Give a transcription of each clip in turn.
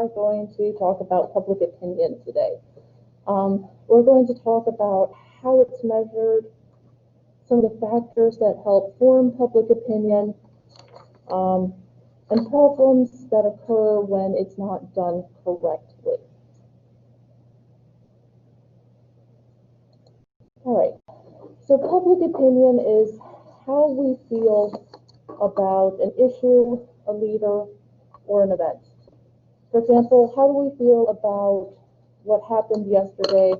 are going to talk about public opinion today. We're going to talk about how it's measured, some of the factors that help form public opinion, and problems that occur when it's not done correctly. All right, so public opinion is how we feel about an issue, a leader, or an event. For example, how do we feel about what happened yesterday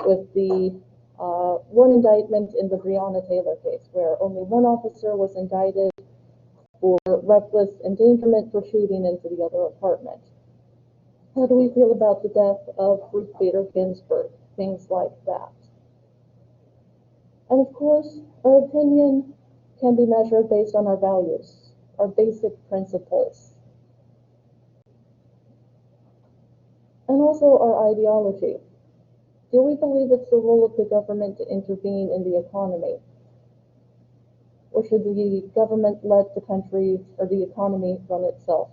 with the one indictment in the Breonna Taylor case, where only one officer was indicted for reckless endangerment for shooting into the other apartment? How do we feel about the death of Ruth Bader Ginsburg? Things like that. And of course, our opinion can be measured based on our values, our basic principles, and also our ideology. Do we believe it's the role of the government to intervene in the economy? Or should the government let the country or the economy run itself?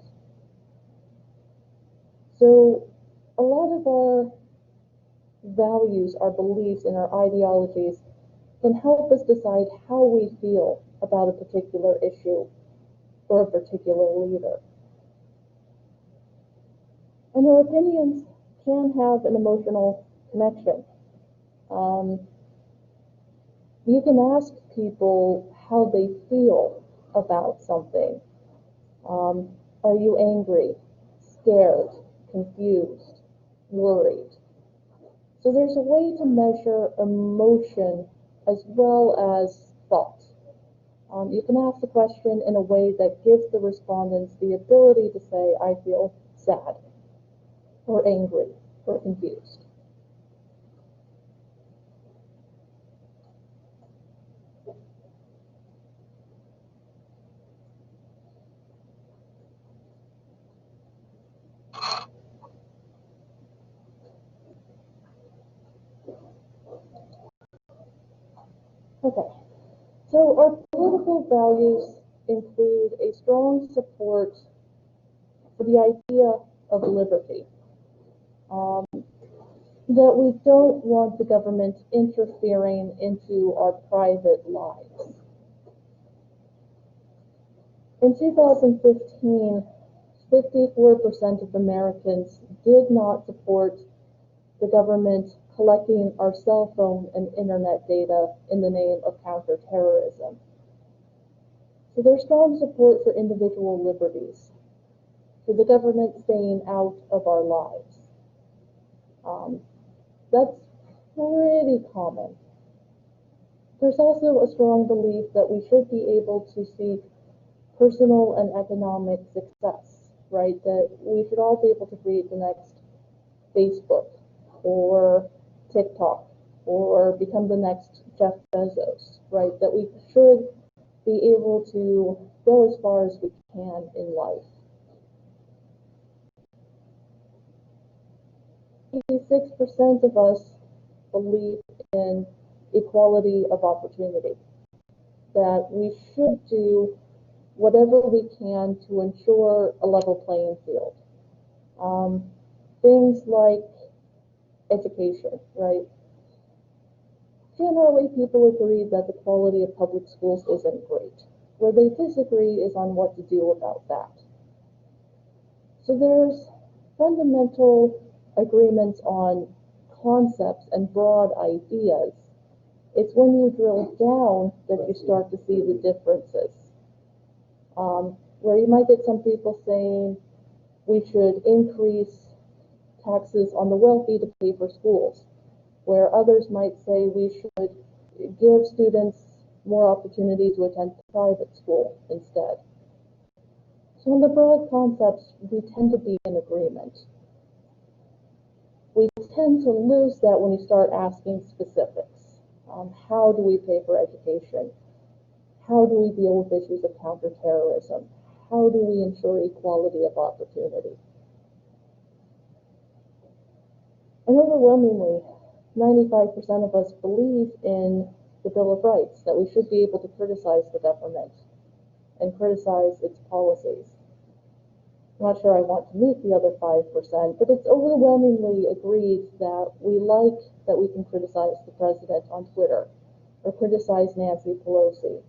So a lot of our values, our beliefs, and our ideologies can help us decide how we feel about a particular issue or a particular leader. And our opinions can have an emotional connection. You can ask people how they feel about something. Are you angry, scared, confused, worried? So there's a way to measure emotion as well as thought. You can ask the question in a way that gives the respondents the ability to say, I feel sad, or angry, or confused. Okay, so our political values include a strong support for the idea of liberty. That we don't want the government interfering into our private lives. In 2015, 54% of Americans did not support the government collecting our cell phone and internet data in the name of counterterrorism. So there's strong support for individual liberties, for the government staying out of our lives. That's pretty common. There's also a strong belief that we should be able to seek personal and economic success, right? That we should all be able to create the next Facebook or TikTok or become the next Jeff Bezos, right? That we should be able to go as far as we can in life. 86% of us believe in equality of opportunity, that we should do whatever we can to ensure a level playing field. Things like education, right? Generally, people agree that the quality of public schools isn't great. Where they disagree is on what to do about that. So there's fundamental agreements on concepts and broad ideas. It's when you drill down that you start to see the differences. Where you might get some people saying we should increase taxes on the wealthy to pay for schools, where others might say we should give students more opportunity to attend private school instead. So in the broad concepts, we tend to be in agreement. We tend to lose that when you start asking specifics. How do we pay for education? How do we deal with issues of counterterrorism? How do we ensure equality of opportunity? And overwhelmingly, 95% of us believe in the Bill of Rights, that we should be able to criticize the government and criticize its policies. I'm not sure I want to meet the other 5%, but it's overwhelmingly agreed that we like that we can criticize the president on Twitter, or criticize Nancy Pelosi,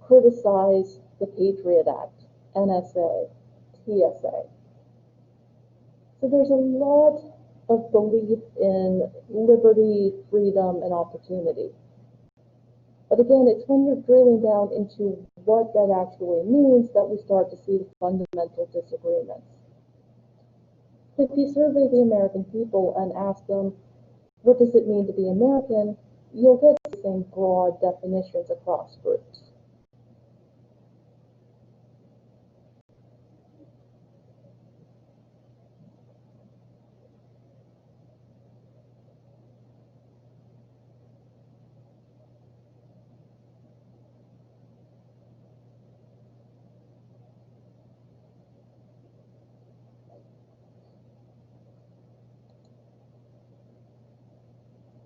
criticize the Patriot Act, NSA, TSA. So there's a lot of belief in liberty, freedom, and opportunity. But again, it's when you're drilling down into what that actually means that we start to see the fundamental disagreements. If you survey the American people and ask them, what does it mean to be American, you'll get the same broad definitions across groups.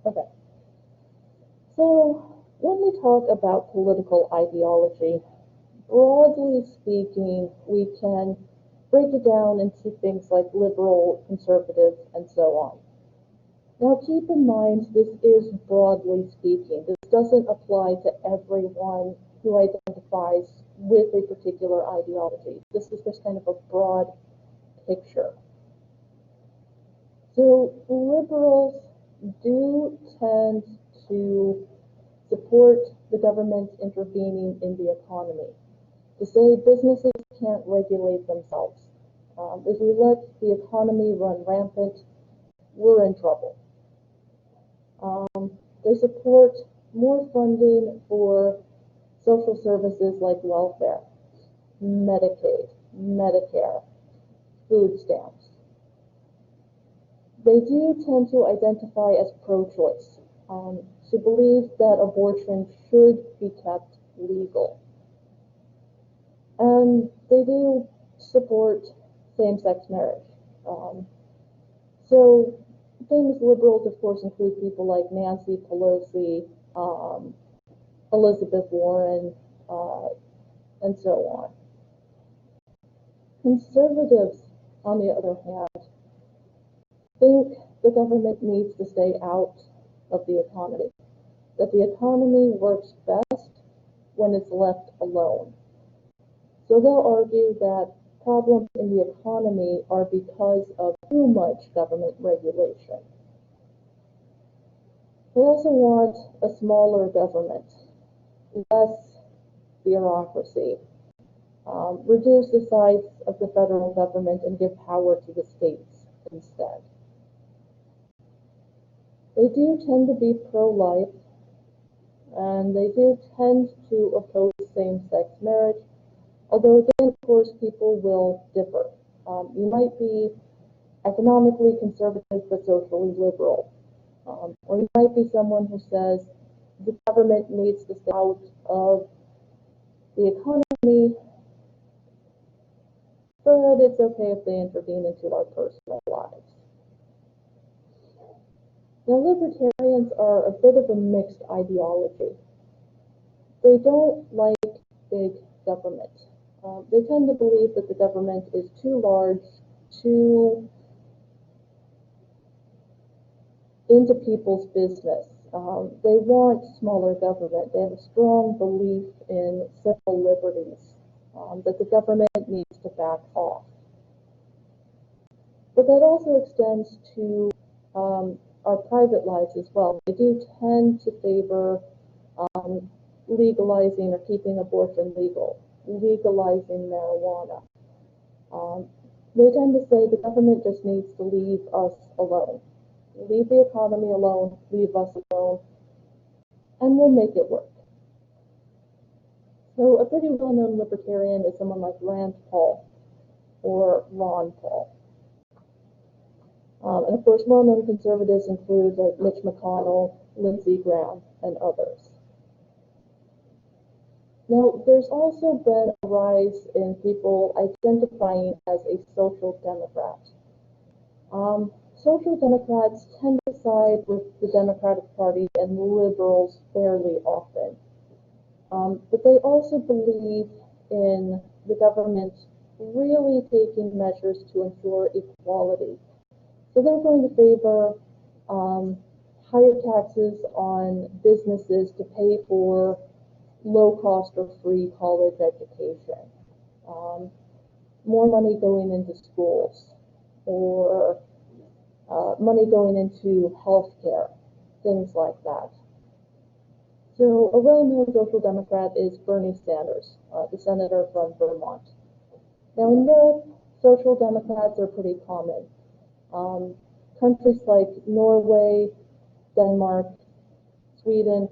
Okay. So when we talk about political ideology, broadly speaking, we can break it down into things like liberal, conservative, and so on. Now keep in mind, this is broadly speaking. This doesn't apply to everyone who identifies with a particular ideology. This is just kind of a broad picture. So liberals do tend to support the government intervening in the economy, to say businesses can't regulate themselves. If we let the economy run rampant, we're in trouble. They support more funding for social services like welfare, Medicaid, Medicare, food stamps. They do tend to identify as pro-choice, to believe that abortion should be kept legal. And they do support same-sex marriage. So famous liberals, of course, include people like Nancy Pelosi, Elizabeth Warren, and so on. Conservatives, on the other hand, think the government needs to stay out of the economy, that the economy works best when it's left alone. So they'll argue that problems in the economy are because of too much government regulation. They also want a smaller government, less bureaucracy, reduce the size of the federal government and give power to the states instead. They do tend to be pro-life, and they do tend to oppose same-sex marriage, although again, of course, people will differ. You might be economically conservative but socially liberal. Or you might be someone who says the government needs to stay out of the economy, but it's okay if they intervene into our personal lives. Now, libertarians are a bit of a mixed ideology. They don't like big government. They tend to believe that the government is too large, too into people's business. They want smaller government. They have a strong belief in civil liberties, that the government needs to back off. But that also extends to our private lives as well. They do tend to favor legalizing or keeping abortion legal, legalizing marijuana. They tend to say the government just needs to leave us alone. Leave the economy alone, leave us alone, and we'll make it work. So a pretty well-known libertarian is someone like Rand Paul or Ron Paul. And of course, well-known conservatives include like Mitch McConnell, Lindsey Graham, and others. Now, there's also been a rise in people identifying as a social democrat. Social democrats tend to side with the Democratic Party and liberals fairly often. But they also believe in the government really taking measures to ensure equality. So they're going to favor higher taxes on businesses to pay for low cost or free college education, more money going into schools, or money going into healthcare, things like that. So a well-known social democrat is Bernie Sanders, the senator from Vermont. Now in Europe, social democrats are pretty common. Countries like Norway, Denmark, Sweden,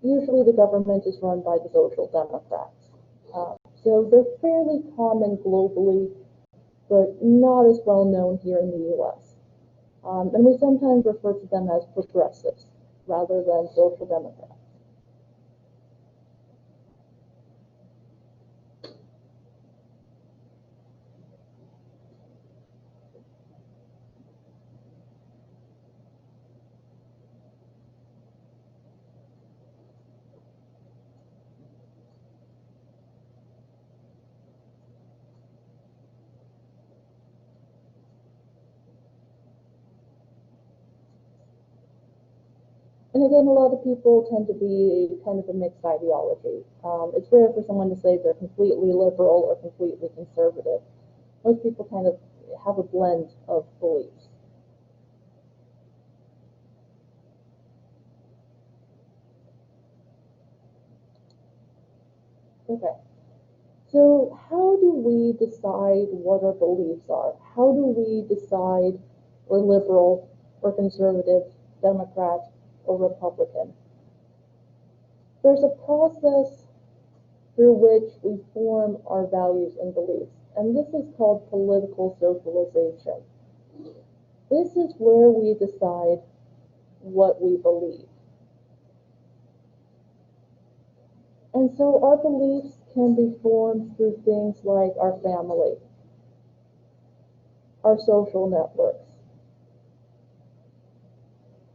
usually the government is run by the social democrats. So they're fairly common globally, but not as well known here in the US. And we sometimes refer to them as progressives rather than social democrats. And again, a lot of people tend to be kind of a mixed ideology. It's rare for someone to say they're completely liberal or completely conservative. Most people kind of have a blend of beliefs. Okay, so how do we decide what our beliefs are? How do we decide we're liberal or conservative, Democrat or Republican? There's a process through which we form our values and beliefs, and this is called political socialization. This is where we decide what we believe. And so our beliefs can be formed through things like our family, our social networks,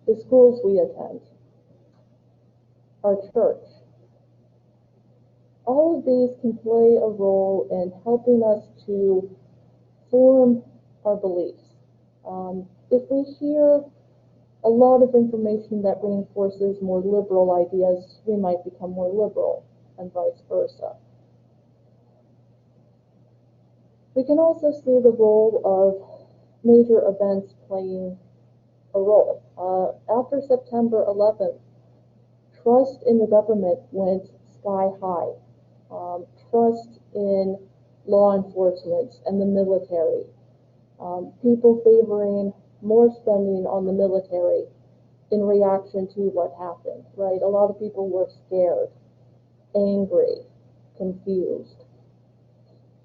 the schools we attend, our church. All of these can play a role in helping us to form our beliefs. If we hear a lot of information that reinforces more liberal ideas, we might become more liberal, and vice versa. We can also see the role of major events playing a role. After September 11th, trust in the government went sky high. Trust in law enforcement and the military. People favoring more spending on the military in reaction to what happened, right? A lot of people were scared, angry, confused.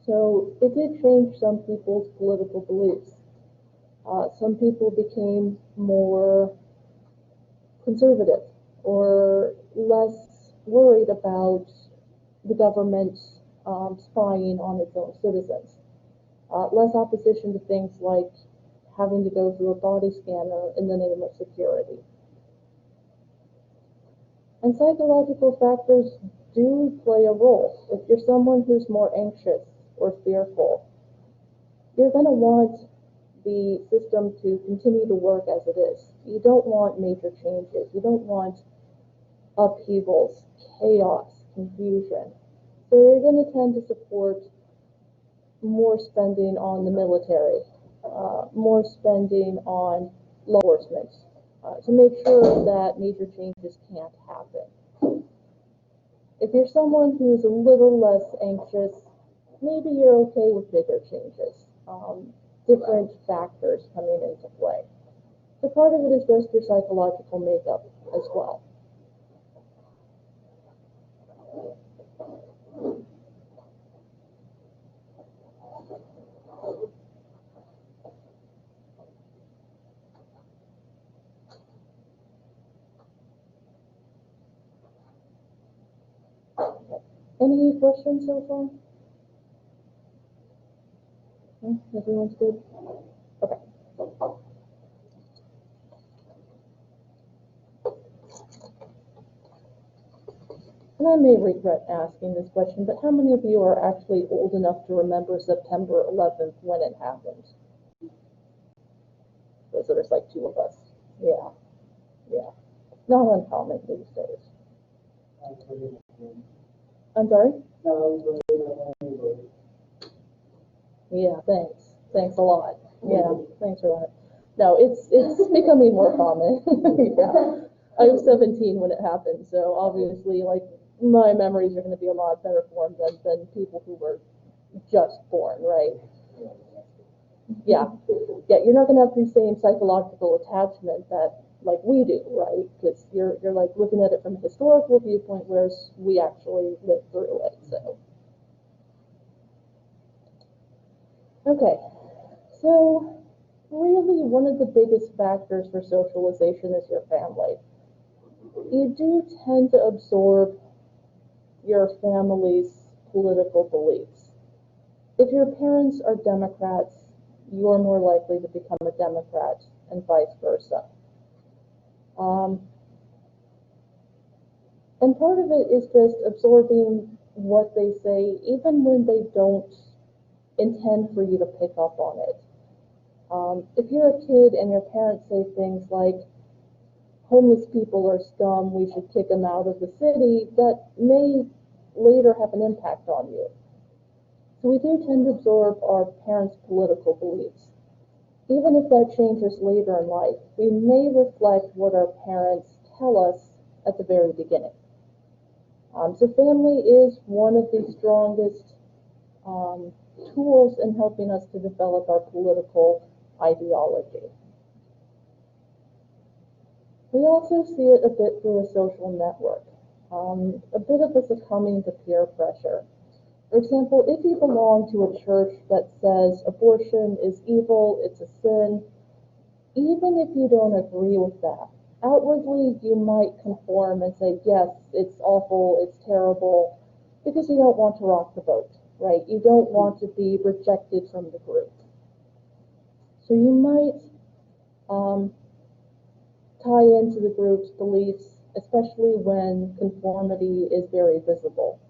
So it did change some people's political beliefs. Some people became more conservative or less worried about the government spying on its own citizens. Less opposition to things like having to go through a body scanner in the name of security. And psychological factors do play a role. If you're someone who's more anxious or fearful, you're going to want the system to continue to work as it is. You don't want major changes. You don't want upheavals, chaos, confusion. So you're going to tend to support more spending on the military, more spending on law enforcement, to make sure that major changes can't happen. If you're someone who's a little less anxious, maybe you're okay with bigger changes, different factors coming into play. So part of it is just your psychological makeup as well. Any questions so far? Everyone's good? Okay. And I may regret asking this question, but how many of you are actually old enough to remember September 11th when it happened? So there's like two of us. Yeah, yeah. Not uncommon these days. I'm sorry? Yeah, thanks. Thanks a lot. Yeah, thanks for that. No, it's becoming more common. Yeah. I was 17 when it happened, so obviously, like, my memories are going to be a lot better formed than people who were just born, right? Yeah. Yeah, you're not going to have the same psychological attachment that, like, we do, right? Because you're like looking at it from a historical viewpoint, whereas we actually lived through it, so. Okay, so really one of the biggest factors for socialization is your family. You do tend to absorb your family's political beliefs. If your parents are Democrats, you're more likely to become a Democrat and vice versa. And part of it is just absorbing what they say, even when they don't intend for you to pick up on it. If you're a kid and your parents say things like, homeless people are scum, we should kick them out of the city, that may later have an impact on you. So we do tend to absorb our parents' political beliefs. Even if that changes later in life, we may reflect what our parents tell us at the very beginning. So family is one of the strongest tools in helping us to develop our political ideology. We also see it a bit through a social network, a bit of a succumbing to peer pressure. For example, if you belong to a church that says abortion is evil, it's a sin, even if you don't agree with that, outwardly you might conform and say, yes, it's awful, it's terrible, because you don't want to rock the boat, right? You don't want to be rejected from the group. So you might tie into the group's beliefs, especially when conformity is very visible.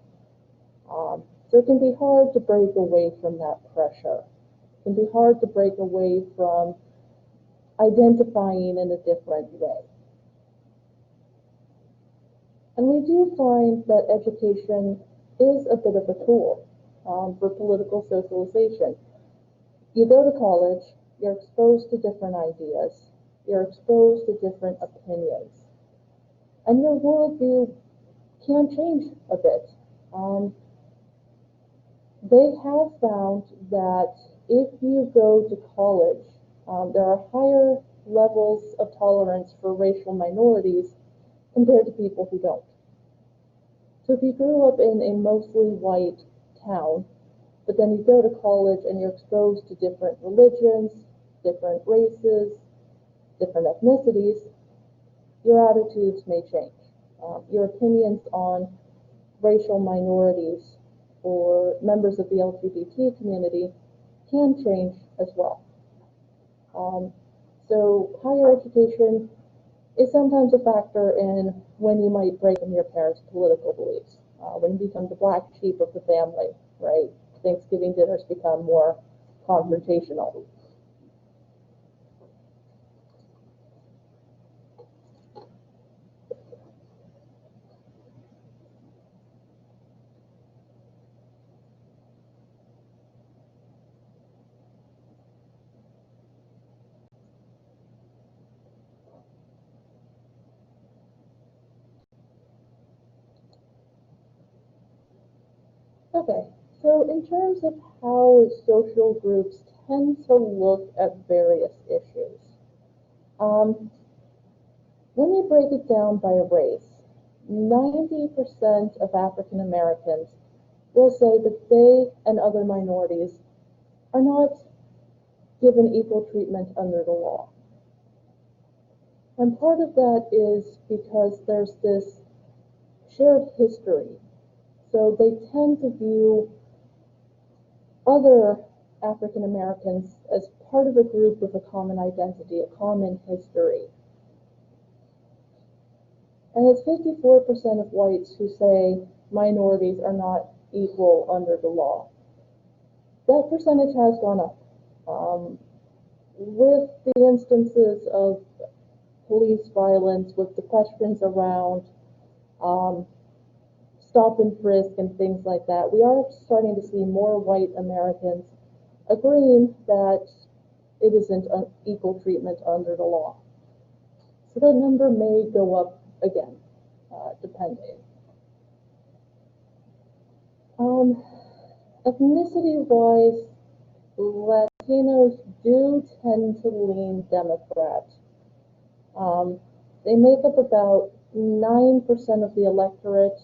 So it can be hard to break away from that pressure. It can be hard to break away from identifying in a different way. And we do find that education is a bit of a tool for political socialization. You go to college, you're exposed to different ideas, you're exposed to different opinions, and your worldview can change a bit. They have found that if you go to college, there are higher levels of tolerance for racial minorities compared to people who don't. So if you grew up in a mostly white town, but then you go to college and you're exposed to different religions, different races, different ethnicities, your attitudes may change. Your opinions on racial minorities or members of the LGBT community can change as well. So higher education is sometimes a factor in when you might break from your parents' political beliefs, when you become the black sheep of the family, right? Thanksgiving dinners become more confrontational. Okay, so in terms of how social groups tend to look at various issues, let me break it down by race. 90% of African Americans will say that they and other minorities are not given equal treatment under the law. And part of that is because there's this shared history. So they tend to view other African Americans as part of a group with a common identity, a common history. And it's 54% of whites who say minorities are not equal under the law. That percentage has gone up. With the instances of police violence, with the questions around stop and frisk and things like that, we are starting to see more white Americans agreeing that it isn't an equal treatment under the law. So that number may go up again, depending. Ethnicity-wise, Latinos do tend to lean Democrat. They make up about 9% of the electorate,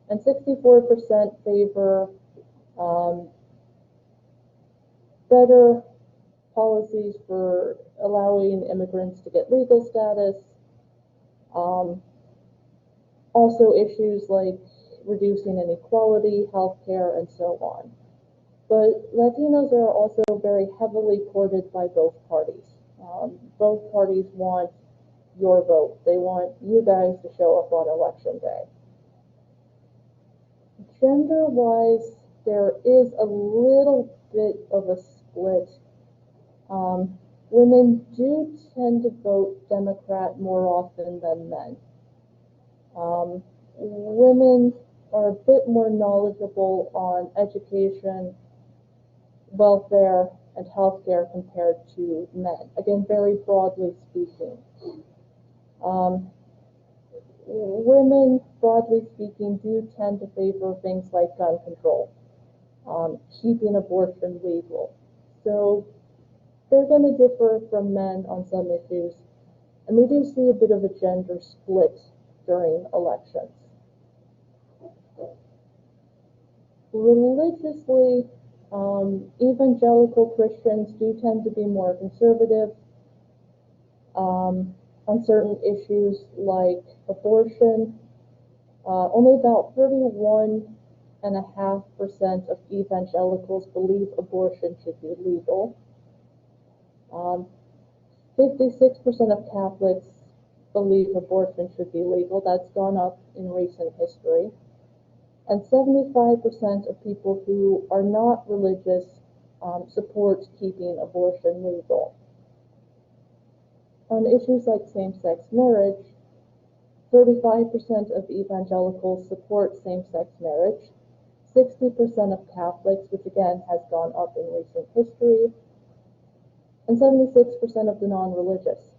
and 64% favor better policies for allowing immigrants to get legal status. Also issues like reducing inequality, healthcare, and so on. But Latinos are also very heavily courted by both parties. Both parties want your vote. They want you guys to show up on election day. Gender-wise, there is a little bit of a split. Women do tend to vote Democrat more often than men. Women are a bit more knowledgeable on education, welfare, and healthcare compared to men. Again, very broadly speaking. Women, broadly speaking, do tend to favor things like gun control, keeping abortion legal. So they're going to differ from men on some issues, and we do see a bit of a gender split during elections. Religiously, evangelical Christians do tend to be more conservative on certain issues like abortion. Only about 31.5% of evangelicals believe abortion should be legal. 56% of Catholics believe abortion should be legal. That's gone up in recent history. And 75% of people who are not religious support keeping abortion legal. On issues like same-sex marriage, 35% of evangelicals support same-sex marriage, 60% of Catholics, which again has gone up in recent history, and 76% of the non-religious.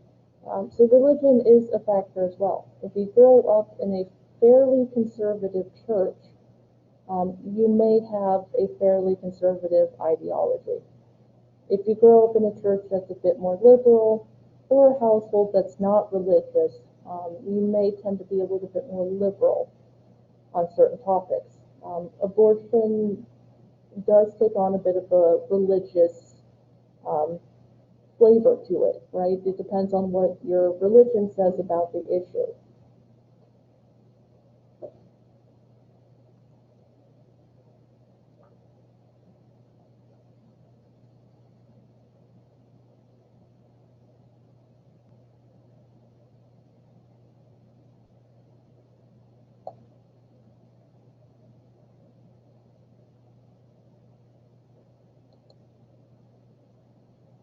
So religion is a factor as well. If you grow up in a fairly conservative church, you may have a fairly conservative ideology. If you grow up in a church that's a bit more liberal, or a household that's not religious, you may tend to be a little bit more liberal on certain topics. Abortion does take on a bit of a religious flavor to it, right? It depends on what your religion says about the issue.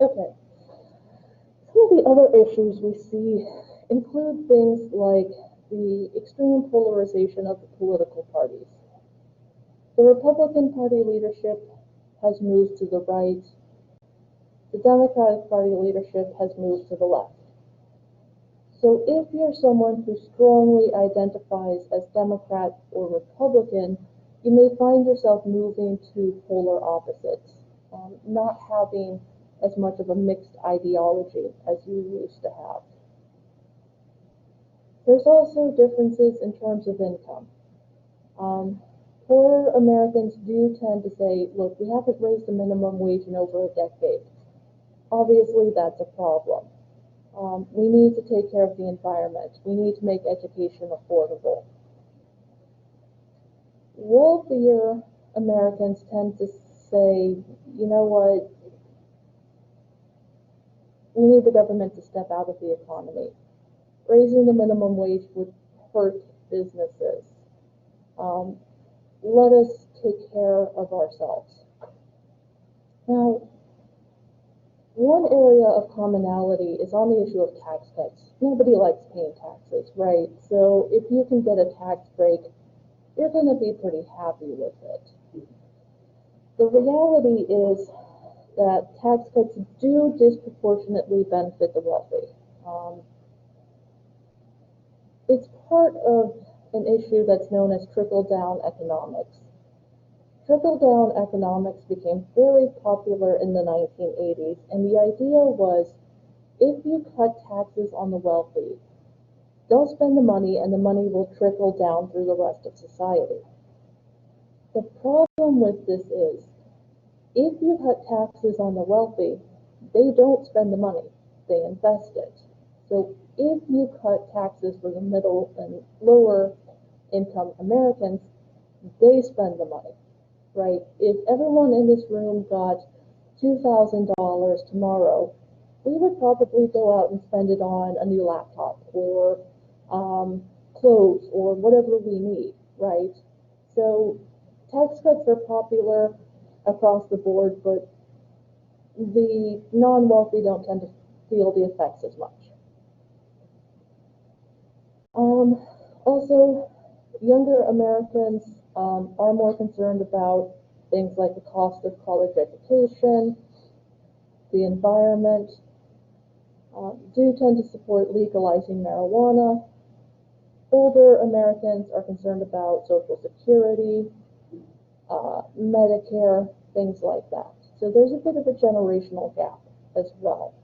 Okay. Some of the other issues we see include things like the extreme polarization of the political parties. The Republican Party leadership has moved to the right. The Democratic Party leadership has moved to the left. So if you're someone who strongly identifies as Democrat or Republican, you may find yourself moving to polar opposites, not having as much of a mixed ideology as you used to have. There's also differences in terms of income. Poorer Americans do tend to say, look, we haven't raised the minimum wage in over a decade. Obviously, that's a problem. We need to take care of the environment. We need to make education affordable. Wealthier Americans tend to say, you know what, we need the government to step out of the economy. Raising the minimum wage would hurt businesses. Let us take care of ourselves. Now, one area of commonality is on the issue of tax cuts. Nobody likes paying taxes, right? So if you can get a tax break, you're going to be pretty happy with it. The reality is that tax cuts do disproportionately benefit the wealthy. It's part of an issue that's known as trickle-down economics. Trickle-down economics became very popular in the 1980s, and the idea was if you cut taxes on the wealthy, they'll spend the money and the money will trickle down through the rest of society. The problem with this is, if you cut taxes on the wealthy, they don't spend the money, they invest it. So if you cut taxes for the middle and lower income Americans, they spend the money. Right? If everyone in this room got $2,000 tomorrow, we would probably go out and spend it on a new laptop or clothes or whatever we need, right? So tax cuts are popular across the board, but the non-wealthy don't tend to feel the effects as much. Also, younger Americans are more concerned about things like the cost of college education, the environment, do tend to support legalizing marijuana. Older Americans are concerned about Social Security, Medicare, things like that. So there's a bit of a generational gap as well.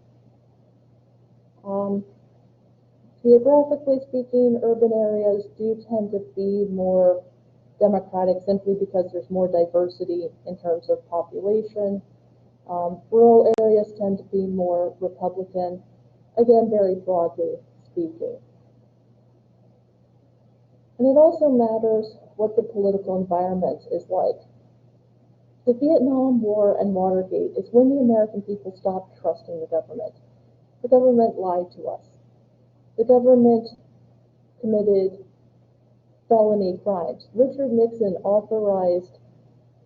Geographically speaking, urban areas do tend to be more Democratic simply because there's more diversity in terms of population. Rural areas tend to be more Republican, again, very broadly speaking. And it also matters what the political environment is like. The Vietnam War and Watergate is when the American people stopped trusting the government. The government lied to us. The government committed felony crimes. Richard Nixon authorized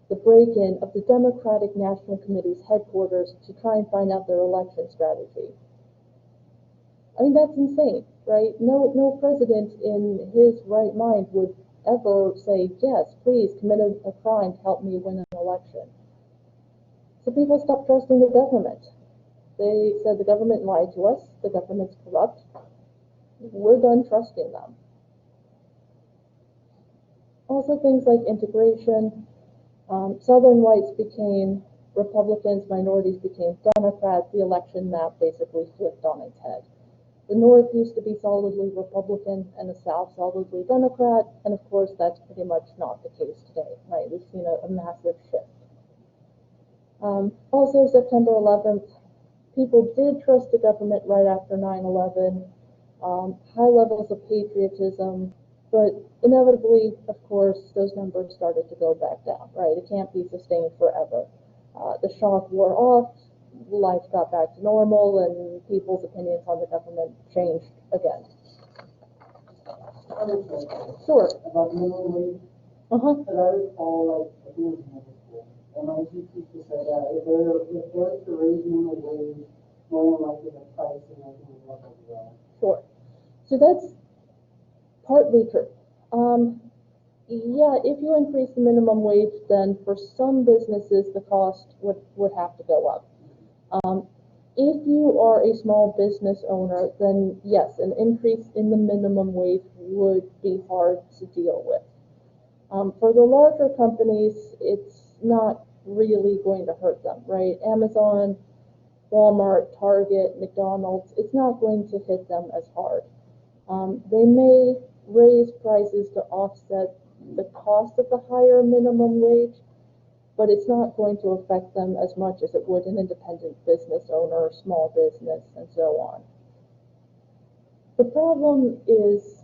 the break-in of the Democratic National Committee's headquarters to try and find out their election strategy. I mean, that's insane, right? No president in his right mind would ever say, yes, please commit a crime to help me win an election. So people stopped trusting the government. They said the government lied to us, the government's corrupt, we're done trusting them. Also things like integration. Southern whites became Republicans, minorities became Democrats. The election map basically flipped on its head. The North used to be solidly Republican and the South solidly Democrat, and of course that's pretty much not the case today, right? We've seen a massive shift. Also, September 11th, people did trust the government right after 9/11. High levels of patriotism, but inevitably, of course, those numbers started to go back down, right? It can't be sustained forever. The shock wore off, life got back to normal, and people's opinions on the government changed again. Sure. About minimum wage. But I recall, like, I think it was in middle school, and my teacher said that if they're to raise minimum wage, more than likely the price and everything will go up as well. Sure. So that's partly true. Yeah, if you increase the minimum wage, then for some businesses, the cost would have to go up. If you are a small business owner, then yes, an increase in the minimum wage would be hard to deal with. For the larger companies, it's not really going to hurt them, right? Amazon, Walmart, Target, McDonald's, it's not going to hit them as hard. They may raise prices to offset the cost of the higher minimum wage, but it's not going to affect them as much as it would an independent business owner, small business, and so on. The problem is,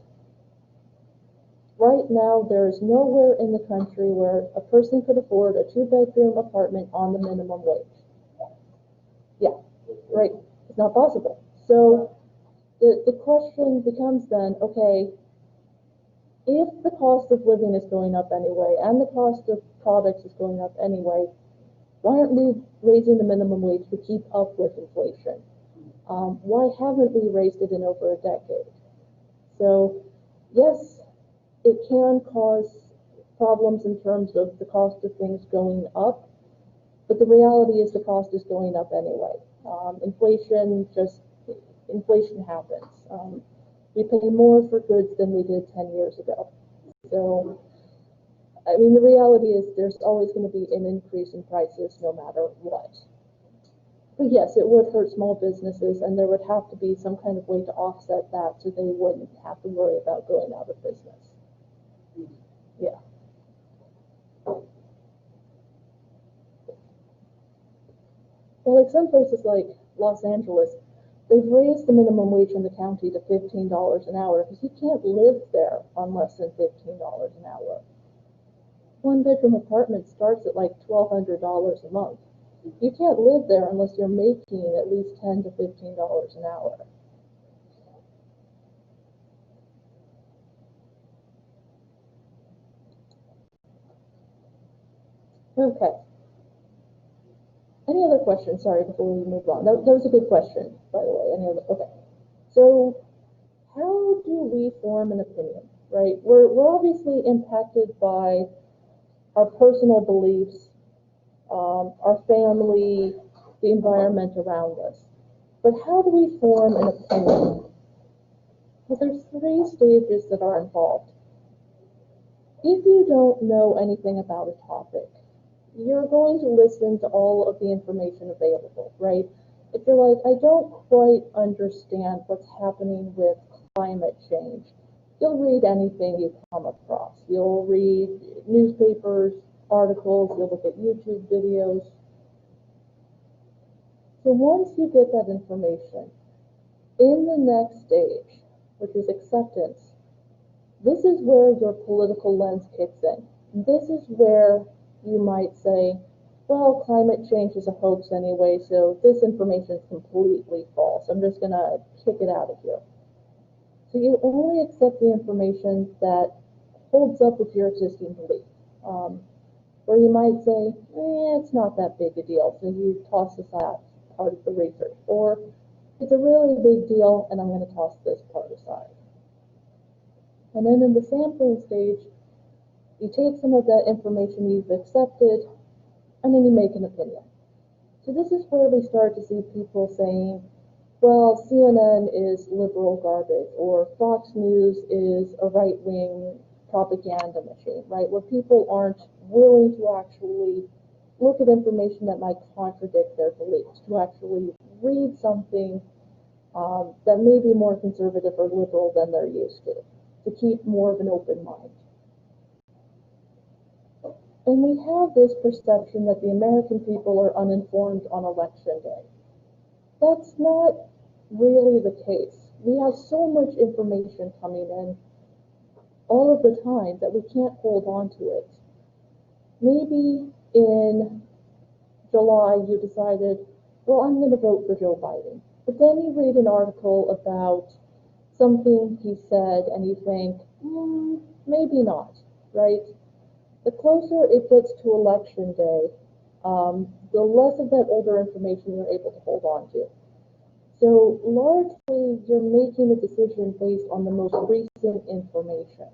right now, there is nowhere in the country where a person could afford a 2-bedroom apartment on the minimum wage. Yeah, right. It's not possible. So the question becomes then, okay, if the cost of living is going up anyway, and the cost of products is going up anyway, why aren't we raising the minimum wage to keep up with inflation? Why haven't we raised it in over a decade? So, yes, it can cause problems in terms of the cost of things going up, but the reality is the cost is going up anyway. Inflation happens. We pay more for goods than we did 10 years ago. So, I mean, the reality is there's always going to be an increase in prices no matter what. But yes, it would hurt small businesses, and there would have to be some kind of way to offset that so they wouldn't have to worry about going out of business. Yeah. Well, like some places like Los Angeles, they've raised the minimum wage in the county to $15 an hour because you can't live there on less than $15 an hour. One-bedroom apartment starts at like $1,200 a month. You can't live there unless you're making at least $10 to $15 an hour. Okay. Any other questions? Sorry, before we move on. That was a good question, by the way. Any other? Okay. So, how do we form an opinion, right? We're obviously impacted by our personal beliefs, our family, the environment around us. But how do we form an opinion? Well, there's 3 stages that are involved. If you don't know anything about a topic, you're going to listen to all of the information available, right? If you're like, I don't quite understand what's happening with climate change, you'll read anything you come across. You'll read newspapers, articles, you'll look at YouTube videos. So once you get that information, in the next stage, which is acceptance, this is where your political lens kicks in. This is where you might say, well, climate change is a hoax anyway, so this information is completely false. I'm just going to kick it out of here. So you only accept the information that holds up with your existing belief. Where you might say, it's not that big a deal, so you toss this out part of the research. Or it's a really big deal, and I'm going to toss this part aside. And then in the sampling stage, you take some of that information you've accepted, and then you make an opinion. So this is where we start to see people saying, well, CNN is liberal garbage, or Fox News is a right-wing propaganda machine, right? Where people aren't willing to actually look at information that might contradict their beliefs, to actually read something that may be more conservative or liberal than they're used to keep more of an open mind. And we have this perception that the American people are uninformed on election day. That's not really the case. We have so much information coming in all of the time that we can't hold on to it. Maybe in July you decided, well, I'm going to vote for Joe Biden. But then you read an article about something he said and you think, maybe not, right? The closer it gets to election day, the less of that older information you're able to hold on to. So largely, you're making a decision based on the most recent information.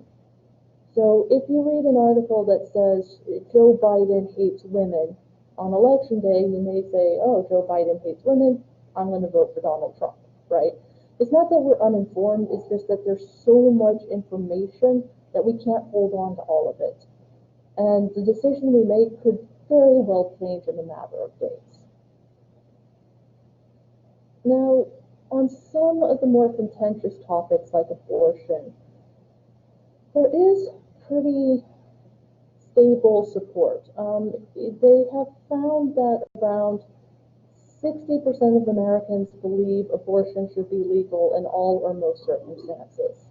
So if you read an article that says Joe Biden hates women, on election day, you may say, oh, Joe Biden hates women, I'm going to vote for Donald Trump, right? It's not that we're uninformed, it's just that there's so much information that we can't hold on to all of it. And the decision we make could very well change in a matter of days. Now, on some of the more contentious topics like abortion, there is pretty stable support. They have found that around 60% of Americans believe abortion should be legal in all or most circumstances.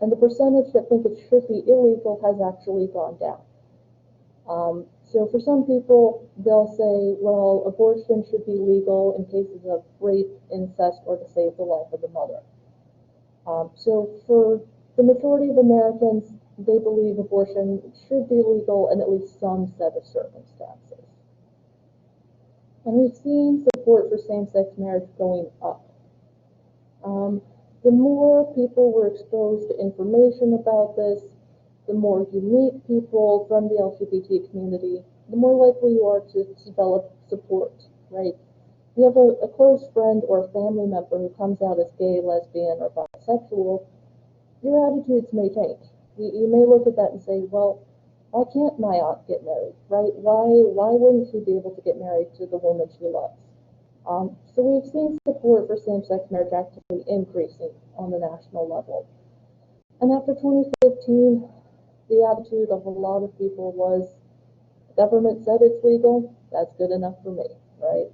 And the percentage that think it should be illegal has actually gone down. So for some people, they'll say, well, abortion should be legal in cases of rape, incest, or to save the life of the mother. So for the majority of Americans, they believe abortion should be legal in at least some set of circumstances. And we've seen support for same-sex marriage going up. The more people were exposed to information about this, the more you meet people from the LGBT community, the more likely you are to develop support, right? You have a close friend or family member who comes out as gay, lesbian, or bisexual, your attitudes may change. You may look at that and say, well, why can't my aunt get married, right? Why wouldn't she be able to get married to the woman she loves? So we've seen support for same-sex marriage actively increasing on the national level. And after 2015, the attitude of a lot of people was, the government said it's legal, that's good enough for me, right?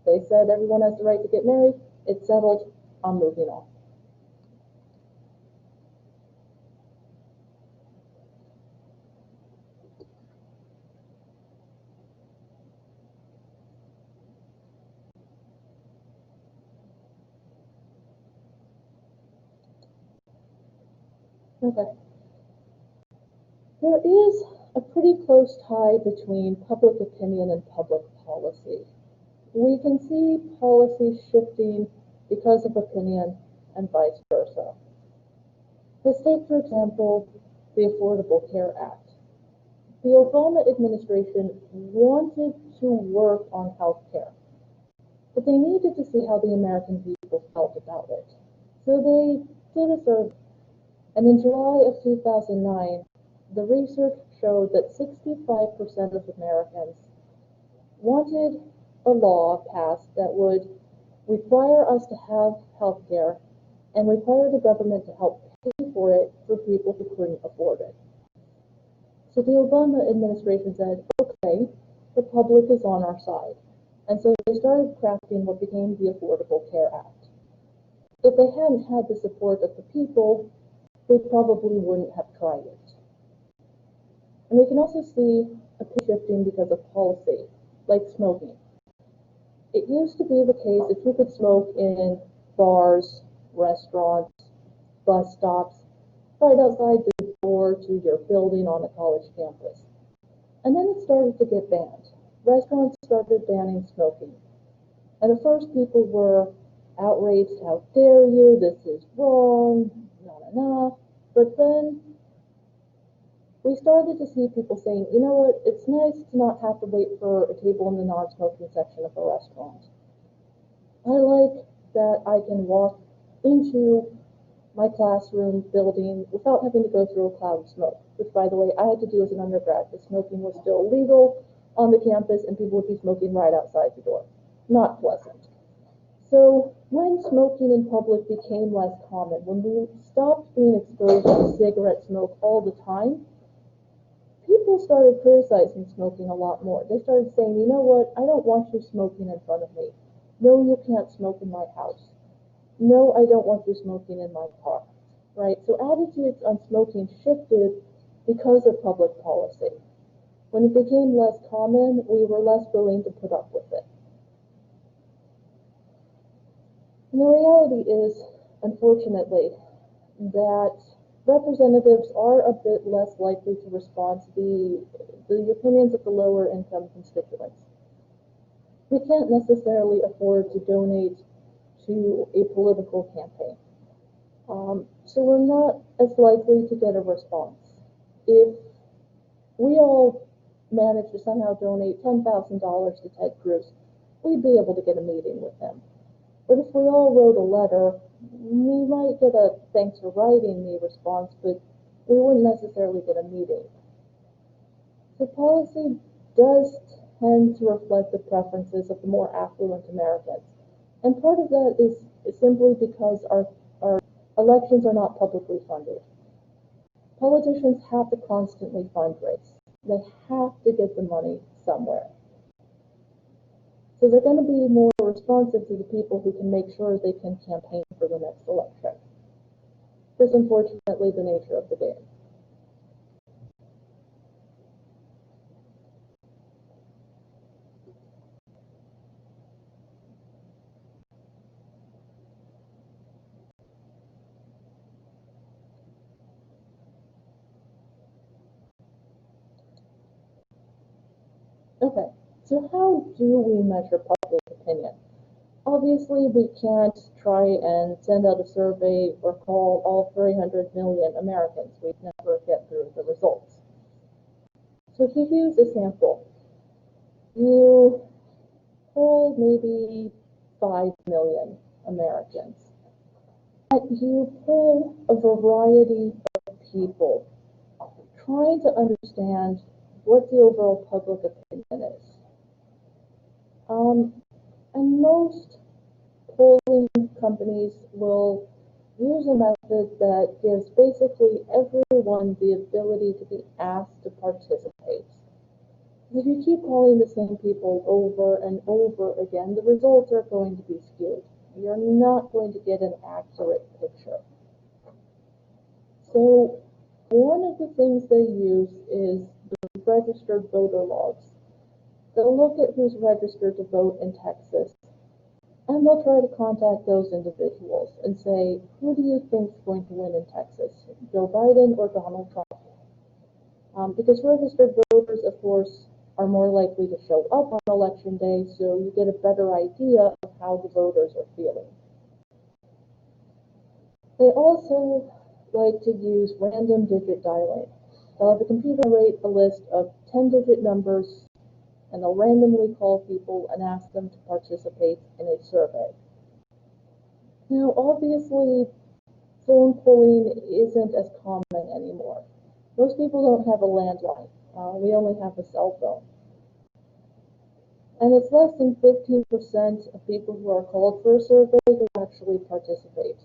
They said everyone has the right to get married, it's settled, I'm moving on. Okay. There is a pretty close tie between public opinion and public policy. We can see policy shifting because of opinion and vice versa. Let's take, for example, the Affordable Care Act. The Obama administration wanted to work on health care, but they needed to see how the American people felt about it. So they did a survey, and in July of 2009, the research showed that 65% of Americans wanted a law passed that would require us to have health care and require the government to help pay for it for people who couldn't afford it. So the Obama administration said, okay, the public is on our side. And so they started crafting what became the Affordable Care Act. If they hadn't had the support of the people, they probably wouldn't have tried it. And we can also see a shifting because of policy, like smoking. It used to be the case that you could smoke in bars, restaurants, bus stops, right outside the door to your building on a college campus. And then it started to get banned. Restaurants started banning smoking. And at first people were outraged, how dare you, this is wrong, nah. But then we started to see people saying, you know what, it's nice to not have to wait for a table in the non-smoking section of a restaurant. I like that I can walk into my classroom building without having to go through a cloud of smoke, which, by the way, I had to do as an undergrad, because smoking was still legal on the campus and people would be smoking right outside the door. Not pleasant. So when smoking in public became less common, when we stopped being exposed to cigarette smoke all the time, people started criticizing smoking a lot more. They started saying, you know what, I don't want you smoking in front of me. No, you can't smoke in my house. No, I don't want you smoking in my car, right? So attitudes on smoking shifted because of public policy. When it became less common, we were less willing to put up with it. And the reality is, unfortunately, that representatives are a bit less likely to respond to the opinions of the lower income constituents. We can't necessarily afford to donate to a political campaign. So we're not as likely to get a response. If we all manage to somehow donate $10,000 to Ted Cruz, we'd be able to get a meeting with him. But if we all wrote a letter, we might get a thanks for writing me response, but we wouldn't necessarily get a meeting. So policy does tend to reflect the preferences of the more affluent Americans. And part of that is simply because our elections are not publicly funded. Politicians have to constantly fundraise. They have to get the money somewhere. So they're going to be more responsive to the people who can make sure they can campaign for the next election. That's unfortunately the nature of the game. Okay, so how do we measure public opinion? Obviously, we can't try and send out a survey or call all 300 million Americans. We'd never get through the results. So if you use a sample, you poll maybe 5 million Americans. You poll a variety of people, trying to understand what the overall public opinion is. And most polling companies will use a method that gives basically everyone the ability to be asked to participate. If you keep calling the same people over and over again, the results are going to be skewed. You're not going to get an accurate picture. So one of the things they use is the registered voter logs. They'll look at who's registered to vote in Texas, and they'll try to contact those individuals and say, who do you think is going to win in Texas, Joe Biden or Donald Trump? Because registered voters, of course, are more likely to show up on election day, so you get a better idea of how the voters are feeling. They also like to use random digit dialing. They'll have a computer generate a list of 10-digit numbers, and they'll randomly call people and ask them to participate in a survey. Now, obviously, phone polling isn't as common anymore. Most people don't have a landline. We only have a cell phone. And it's less than 15% of people who are called for a survey who actually participate.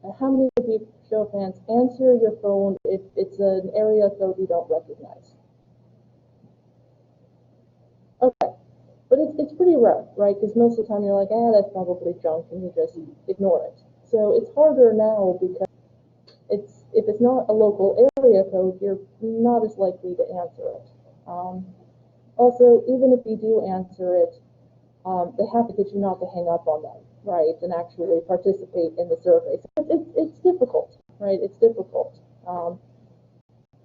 Now, how many of you, show of hands, answer your phone if it's an area code you don't recognize? Okay, but it's pretty rare, right? Because most of the time you're like, that's probably junk, and you just ignore it. So it's harder now because if it's not a local area code, you're not as likely to answer it. Also, even if you do answer it, they have to get you not to hang up on them, right, and actually participate in the survey. So it's difficult, right? It's difficult.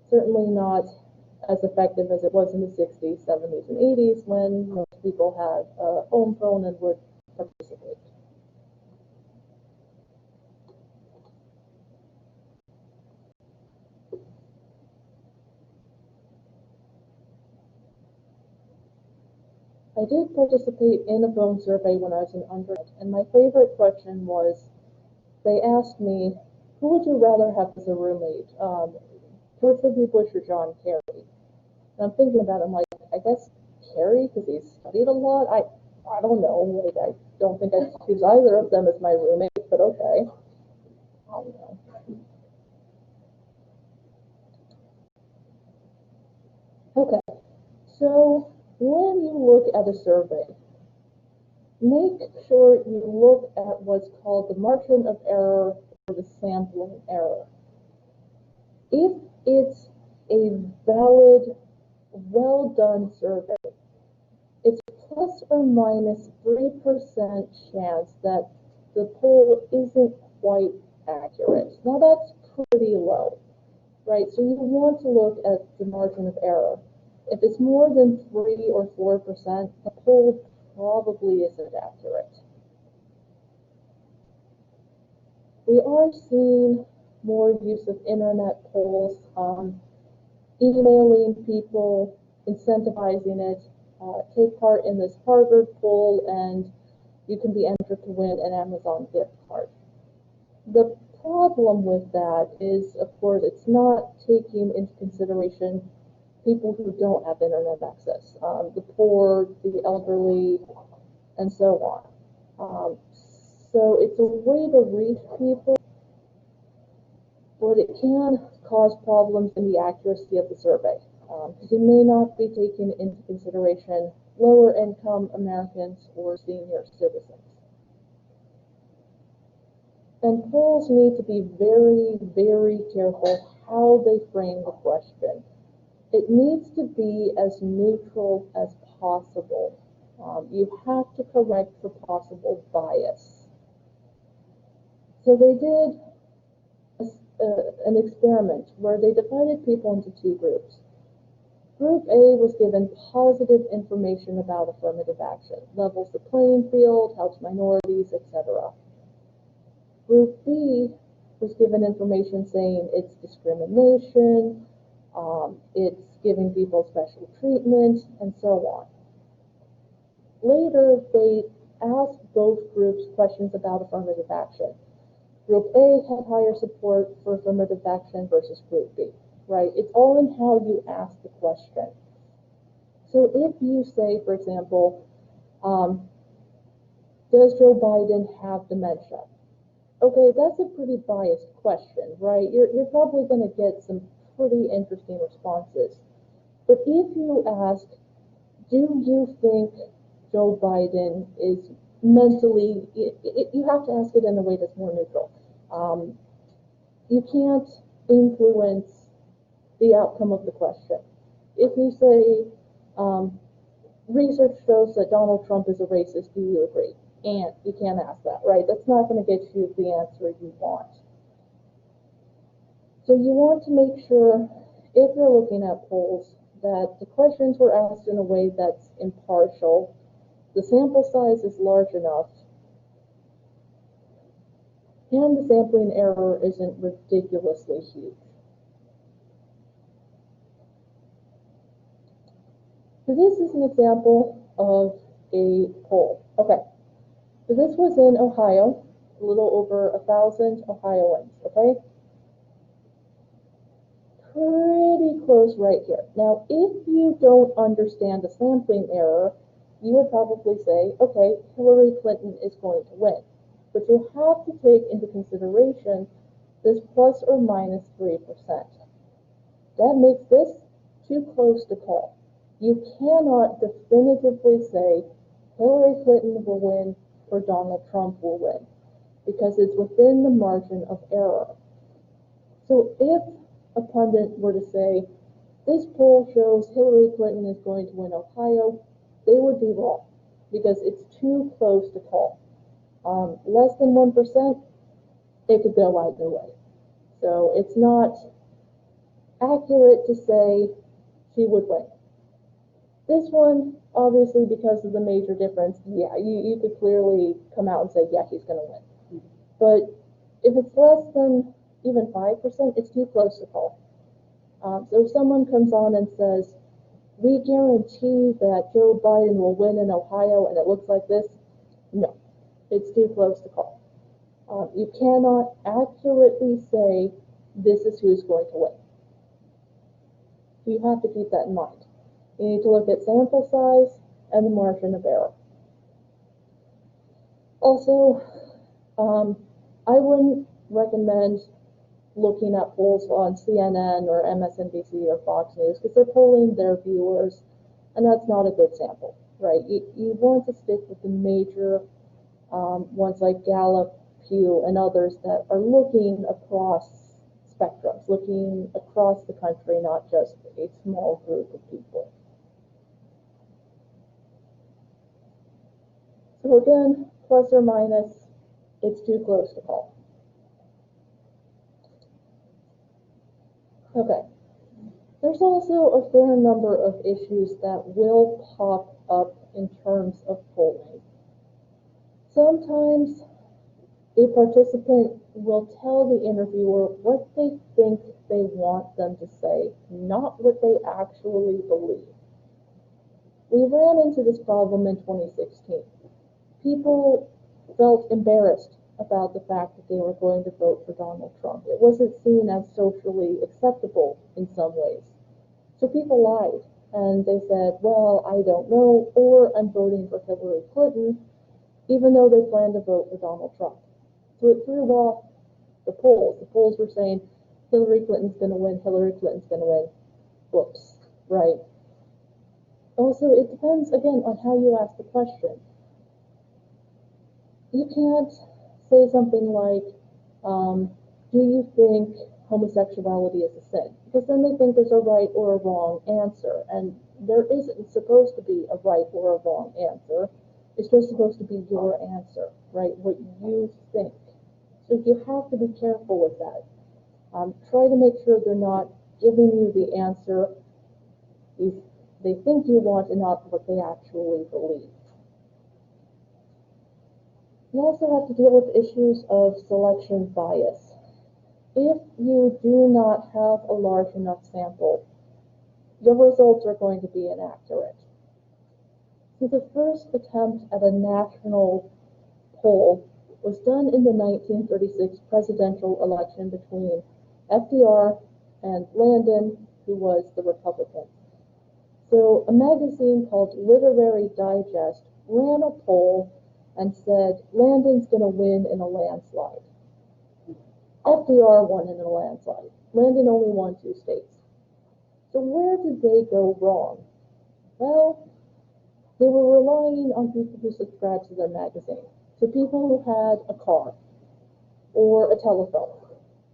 Certainly not as effective as it was in the 60s, 70s, and 80s when most people had a home phone and would participate. I did participate in a phone survey when I was an undergrad, and my favorite question was, they asked me, who would you rather have as a roommate, George W. Bush or John Kerry? And I'm thinking about it, I'm like, I guess Kerry, because he studied a lot. I don't know. Like, I don't think I'd choose either of them as my roommate, but okay. I don't know. Okay, so when you look at a survey, make sure you look at what's called the margin of error or the sampling error. If it's a valid, well-done survey, it's plus or minus 3% chance that the poll isn't quite accurate. Now that's pretty low, right? So you want to look at the margin of error. If it's more than 3 or 4%, the poll probably isn't accurate. We are seeing more use of internet polls, emailing people, incentivizing it. Take part in this Harvard poll and you can be entered to win an Amazon gift card. The problem with that is, of course, it's not taking into consideration people who don't have internet access, the poor, the elderly, and so on. So it's a way to reach people, but it can cause problems in the accuracy of the survey, because you may not be taking into consideration lower income Americans or senior citizens. And polls need to be very, very careful how they frame the question. It needs to be as neutral as possible. You have to correct for possible bias. So they did an experiment where they divided people into two groups. Group A was given positive information about affirmative action, levels the playing field, helps minorities, etc. Group B was given information saying it's discrimination, it's giving people special treatment, and so on. Later, they asked both groups questions about affirmative action. Group A had higher support for affirmative action versus Group B, right? It's all in how you ask the question. So if you say, for example, does Joe Biden have dementia? Okay, that's a pretty biased question, right? You're probably going to get some pretty interesting responses. But if you ask, do you think Joe Biden is mentally, you have to ask it in a way that's more neutral. You can't influence the outcome of the question. If you say, research shows that Donald Trump is a racist, do you agree? And you can't ask that, right? That's not going to get you the answer you want. So you want to make sure, if you're looking at polls, that the questions were asked in a way that's impartial, the sample size is large enough, and the sampling error isn't ridiculously huge. So this is an example of a poll. Okay, so this was in Ohio, a little over 1,000 Ohioans, okay? Pretty close right here. Now, if you don't understand the sampling error, you would probably say, okay, Hillary Clinton is going to win. But you have to take into consideration this plus or minus 3%. That makes this too close to call. You cannot definitively say Hillary Clinton will win or Donald Trump will win, because it's within the margin of error. So if a pundit were to say, this poll shows Hillary Clinton is going to win Ohio, they would be wrong, because it's too close to call. Less than 1%, it could go either way. So it's not accurate to say she would win. This one, obviously, because of the major difference, yeah, you could clearly come out and say, yeah, he's going to win. But if it's less than even 5%, it's too close to call. So if someone comes on and says, we guarantee that Joe Biden will win in Ohio, and it looks like this, no, it's too close to call. You cannot accurately say this is who's going to win. You have to keep that in mind. You need to look at sample size and the margin of error. Also, I wouldn't recommend looking at polls on CNN or MSNBC or Fox News, because they're polling their viewers, and that's not a good sample, right? You want to stick with the major ones like Gallup, Pew, and others that are looking across spectrums, looking across the country, not just a small group of people. So again, plus or minus, it's too close to call. Okay. There's also a fair number of issues that will pop up in terms of polling. Sometimes a participant will tell the interviewer what they think they want them to say, not what they actually believe. We ran into this problem in 2016. People felt embarrassed about the fact that they were going to vote for Donald Trump. It wasn't seen as socially acceptable in some ways. So people lied, and they said, well, I don't know, or I'm voting for Hillary Clinton, even though they planned to vote for Donald Trump. So it threw off the polls. The polls were saying Hillary Clinton's going to win, Hillary Clinton's going to win. Whoops, right? Also, it depends, again, on how you ask the question. You can't say something like, do you think homosexuality is a sin? Because then they think there's a right or a wrong answer, and there isn't supposed to be a right or a wrong answer. It's just supposed to be your answer, right? What you think. So you have to be careful with that. Try to make sure they're not giving you the answer they think you want and not what they actually believe. You also have to deal with issues of selection bias. If you do not have a large enough sample, your results are going to be inaccurate. So the first attempt at a national poll was done in the 1936 presidential election between FDR and Landon, who was the Republican. So a magazine called Literary Digest ran a poll and said, Landon's going to win in a landslide. FDR won in a landslide. Landon only won 2 states. So where did they go wrong? Well, they were relying on people who subscribed to their magazine. So people who had a car or a telephone.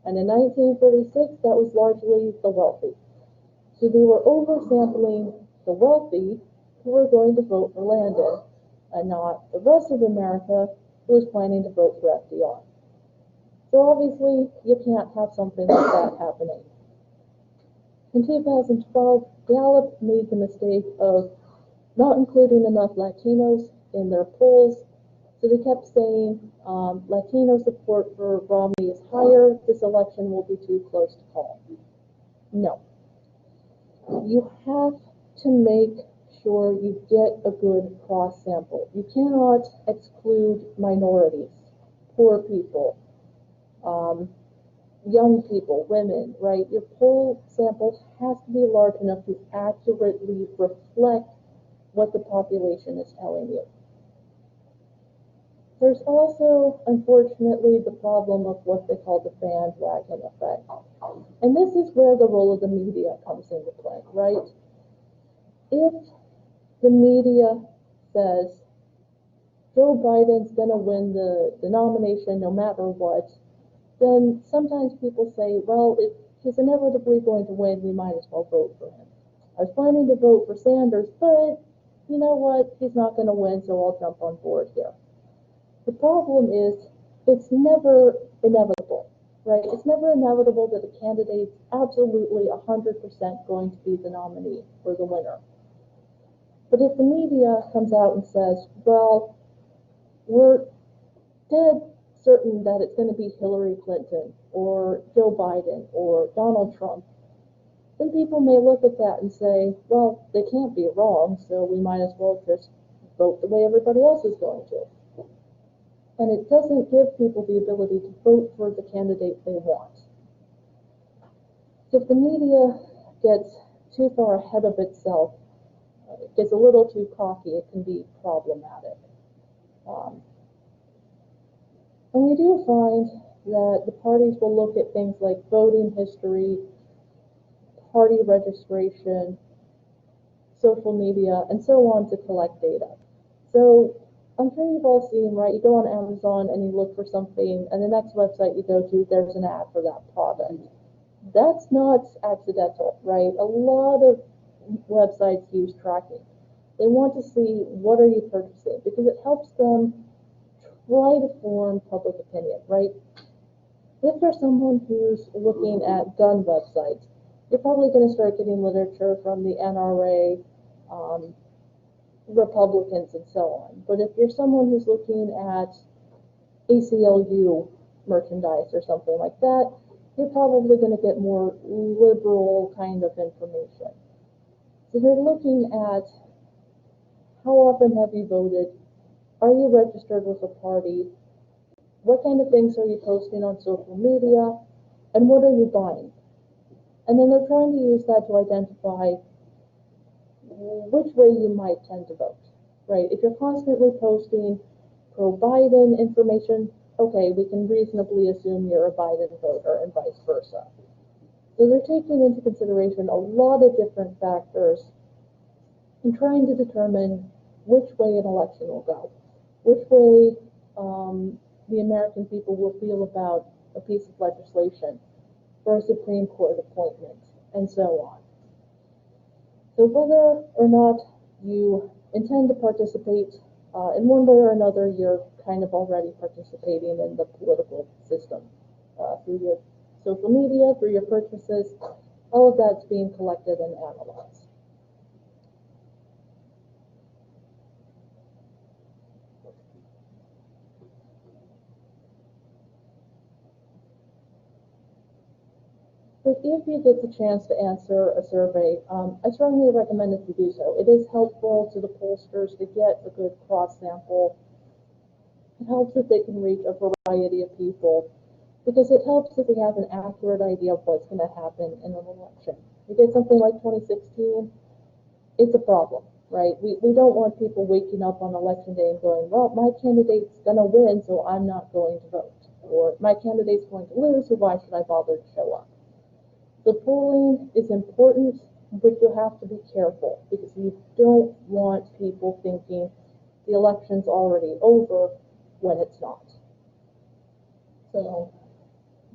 And in 1936, that was largely the wealthy. So they were oversampling the wealthy who were going to vote for Landon, and not the rest of America who was planning to vote for FDR. So obviously, you can't have something like that happening. In 2012, Gallup made the mistake of not including enough Latinos in their polls. So they kept saying Latino support for Romney is higher, this election will be too close to call. No. You have to make sure you get a good cross sample. You cannot exclude minorities, poor people, young people, women, right? Your poll sample has to be large enough to accurately reflect what the population is telling you. There's also, unfortunately, the problem of what they call the bandwagon effect. And this is where the role of the media comes into play, right? If the media says Joe Biden's going to win the nomination no matter what, then sometimes people say, well, if he's inevitably going to win, we might as well vote for him. I was planning to vote for Sanders, but you know what? He's not going to win, so I'll jump on board here. The problem is, it's never inevitable, right? It's never inevitable that a candidate's absolutely 100% going to be the nominee or the winner. But if the media comes out and says, well, we're dead certain that it's going to be Hillary Clinton or Joe Biden or Donald Trump, then people may look at that and say, well, they can't be wrong, so we might as well just vote the way everybody else is going to. And it doesn't give people the ability to vote for the candidate they want. So if the media gets too far ahead of itself, gets a little too cocky, it can be problematic. And we do find that the parties will look at things like voting history, party registration, social media, and so on to collect data. So I'm sure you've all seen, right? You go on Amazon and you look for something, and the next website you go to, there's an ad for that product. That's not accidental, right? A lot of websites use tracking. They want to see what are you purchasing, because it helps them try to form public opinion, right? If there's someone who's looking at gun websites, you're probably going to start getting literature from the NRA, Republicans, and so on. But if you're someone who's looking at ACLU merchandise or something like that, you're probably going to get more liberal kind of information. So you're looking at how often have you voted? Are you registered with a party? What kind of things are you posting on social media? And what are you buying? And then they're trying to use that to identify which way you might tend to vote, right? If you're constantly posting pro-Biden information, okay, we can reasonably assume you're a Biden voter and vice versa. So they're taking into consideration a lot of different factors and trying to determine which way an election will go, which way the American people will feel about a piece of legislation for a Supreme Court appointment, and so on. So whether or not you intend to participate in one way or another, you're kind of already participating in the political system through your social media, through your purchases. All of that's being collected and analyzed. But if you get the chance to answer a survey, I strongly recommend that you do so. It is helpful to the pollsters to get a good cross sample. It helps if they can reach a variety of people, because it helps if they have an accurate idea of what's going to happen in an election. You get something like 2016, it's a problem, right? We don't want people waking up on election day and going, well, my candidate's going to win, so I'm not going to vote. Or my candidate's going to lose, so why should I bother to show up? The polling is important, but you have to be careful because you don't want people thinking the election's already over when it's not. So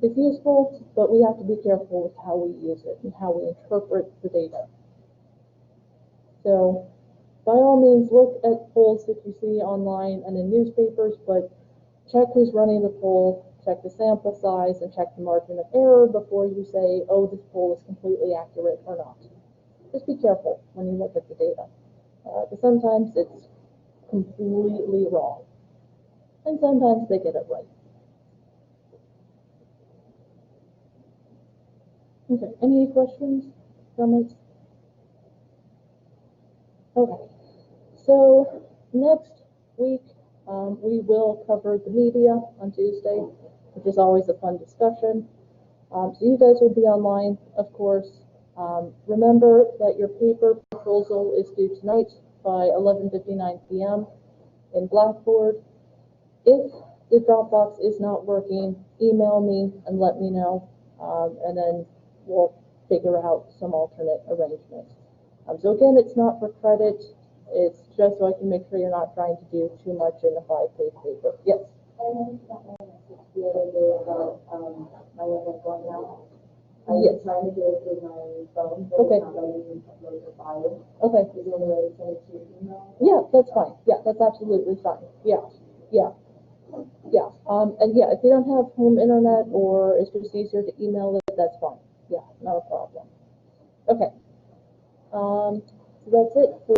it's useful, but we have to be careful with how we use it and how we interpret the data. So by all means, look at polls that you see online and in newspapers, but check who's running the poll, check the sample size, and check the margin of error before you say, oh, this poll is completely accurate or not. Just be careful when you look at the data, because sometimes it's completely wrong, and sometimes they get it right. Okay, any questions, comments? Okay, so next week we will cover the media on Tuesday, which is always a fun discussion. So you guys will be online, of course. Remember that your paper proposal is due tonight by 11:59 p.m. in Blackboard. If the Dropbox is not working, email me and let me know, and then we'll figure out some alternate arrangements. So again, it's not for credit. It's just so I can make sure you're not trying to do too much in a 5-page paper. Yes? I noticed that my message the other day about my internet going out. I Yes. was trying to do it through my phone, but Okay. it's not letting me upload the file. Okay. Is there any way to send it to your email? Yeah, that's fine. Yeah, that's absolutely fine. Yeah, yeah, yeah. And yeah, if you don't have home internet or it's just easier to email it, that's fine. Yeah, not a problem. Okay. So that's it for